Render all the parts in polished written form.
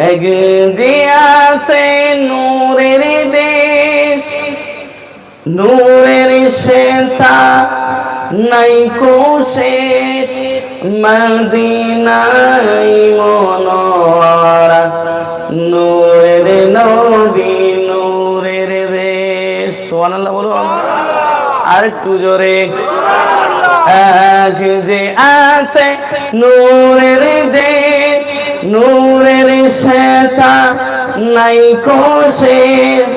এক যে আছে নূরের দেশ, নূরের সেতা নাই কো শেষ, মদিনাই মনোয়ারা, নূরের নবী নূরের দেশ। সুবহানাল্লাহ বলুন আর একটু জোরে। এক যে আছে নূরের দেশ, নূরের সেতা নাই কো শেষ,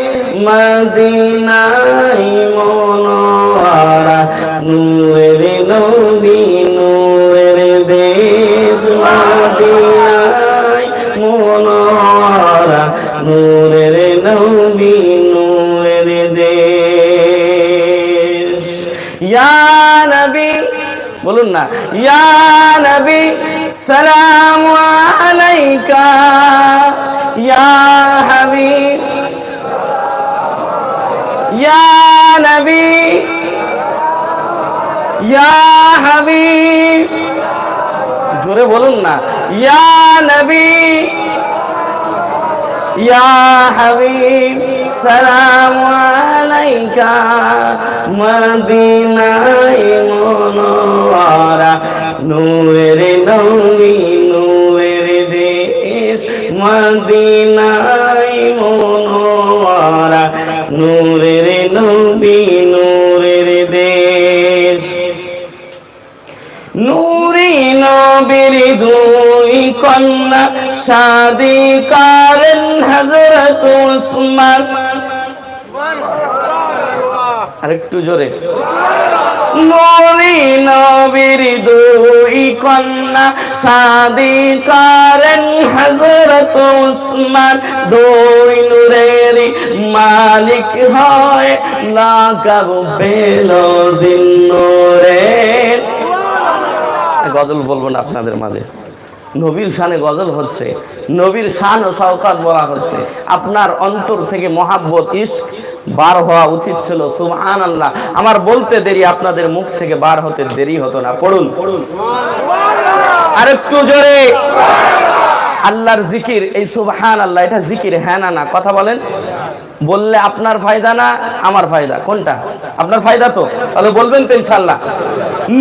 মদিনাই মনোয়ারা, নূরের নবী নূরের দেশ, মদিনাই মনোয়ারা, নূরের নবী নূরের দেশ। ইয়া নবী বলুন না, ইয়া নবী সালামু আলাইকা, ইয়া হাবিব, ইয়া নবী, ইয়া হাবিব, জোরে বলুন না, ইয়া নবী, ইয়া হাবিব সালামু আলাইকা, মদিনাই মনোয়ারা, নূরের নবী নূরের দেশ, মদিনাই মনোয়ারা, নূরের নবী নূরের দেশ। নূরি নবীর দুই কন্যা শাদি করেন হযরত উসমান। আরেকটু জোরে। নূরি নবীর দুই কন্যা শাদি করেন হযরত উসমান, দুই নূরের মালিক হয় লাকাব পেল দিন নূরের। গজল বলবো না আপনাদের মাঝে, নবীর শানে গজল হচ্ছে, নবীর শান ও শওকত বলা হচ্ছে। আপনার অন্তর থেকে মহাব্বত ইশক বার হওয়া উচিত ছিল। সুবহানাল্লাহ। আমার বলতে দেরি, আপনাদের মুখ থেকে বার হতে দেরি হতো না। পড়ুন আরেকটু জোরে। আল্লাহর জিকির, এই সুবহানাল্লাহ, এটা জিকির, হ্যাঁ না না? কথা বলেন। বললে আপনার ফায়দা না আমার ফায়দা? কোনটা? আপনার ফায়দা তো, তাহলে বলবেন তো ইনশাআল্লাহ।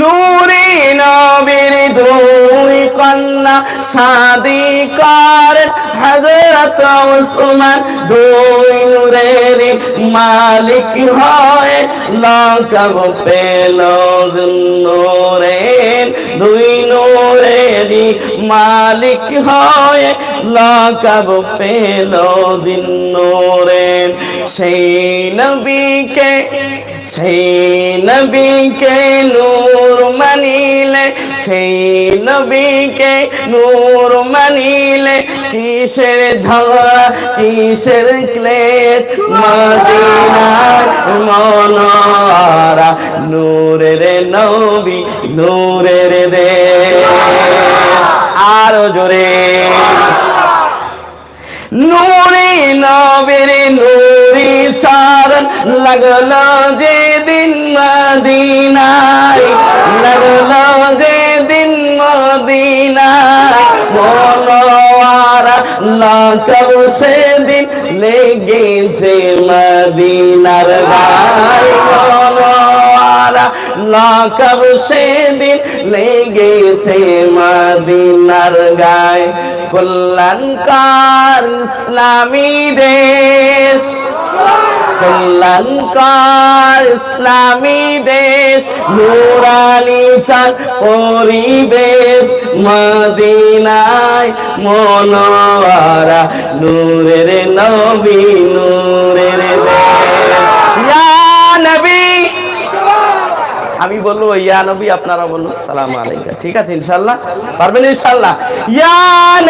নূরি নবীর দুই কন্যা শাদি করেন হযরত উসমান, দুই নূরের মালিক হয় লাকাব পেল যুন্নুরাইন, দুই নূরের মালিক হয় লাকাব পেল যুন্নুরাইন। সেই নবীকে, সেই নবীকে নূর মানিলে, সেই নবীকে নূর মানিলে, কিসের ঝগড়া কিসের ক্লেশ, মদিনার মনোয়ারা, নূরের নবী নূরের দেশ। আরো জোরে। নূরি নবীর নূরি চরণ লাগলো যেদিন মদিনায়, লাগলো যেদিন মদিনায়, মনোয়ারা লাকাব সেদিন লেগেছে মদিনার গায়ে, মনোয়ারা লাকাব সেদিন লেগেছে মদিনার গায়ে। কল্যাণকার ইসলামী দেশ, কল্যাণকার ইসলামী দেশ, নূরানি তার পরিবেশ, মদিনায় মনোয়ারা, নূরের নবী নূরের দেশ। ইয়া নবী, আমি বলবো ইয়া নবী, আপনারা বলুন সালাম আলাইকা। ঠিক আছে ইনশাআল্লাহ? পারবেন ইনশাআল্লাহ? ইয়া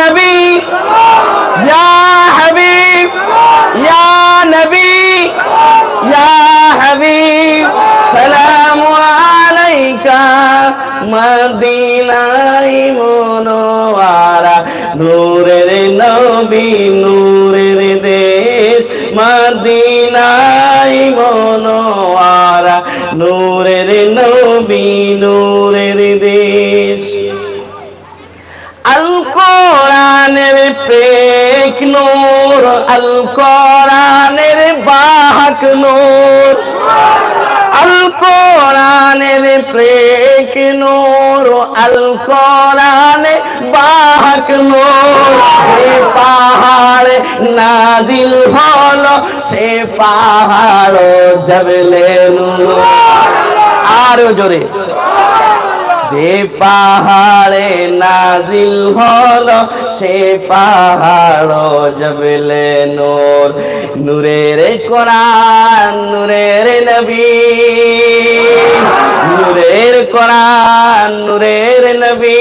নবী, ইয়া হাবিব, ইয়া নবী, ইয়া হাবিব সালামু আলাইকা, মদিনাই মনোয়ারা, নূরের নবী নূরের দেশ, মদিনাই মনোয়ারা, নূরের নবী নূরের দেশ। আল কোরআনের প্রেম নূর আল কোরআনের বাহক নূর আল কোরআনের প্রেক নূর আল কোরআনে বাহক নূর যে পাহাড় নাজিল হলো সে পাহাড় জবলে নূর আরো জোরে যে পাহাড়ে নাজিল হলো সে পাহাড় জবলে নূর নূরের কোরআন নূরের নবী নূরের কোরআন নূরের নবী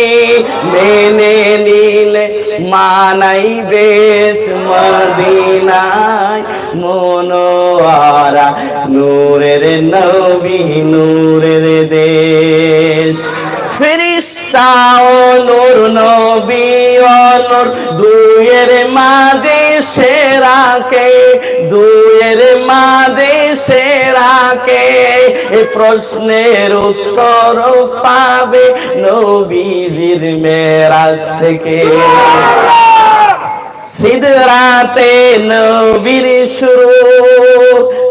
মেনে নিলে মানাই বেশ মদিনায় মনোয়ারা নূরের নবী নূরের দেশ ফেরেশতা ও নূর নবী ও নূর দুয়ের মাঝে সেরাকে দুয়ের মাঝে সেরাকে এই প্রশ্নের উত্তর পাবে নবীজির মেরাজ থেকে সিদরাতে নবীর শুরু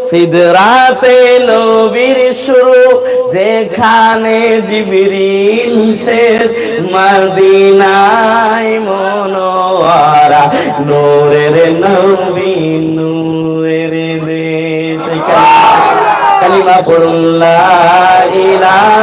সিদরাতে নবীর শুরু যেখানে জিবরিল শেষ মদিনায় মনোয়ারা নূরের নবী নূরের দেশ কালিমা পড়ুন লা ইলাহা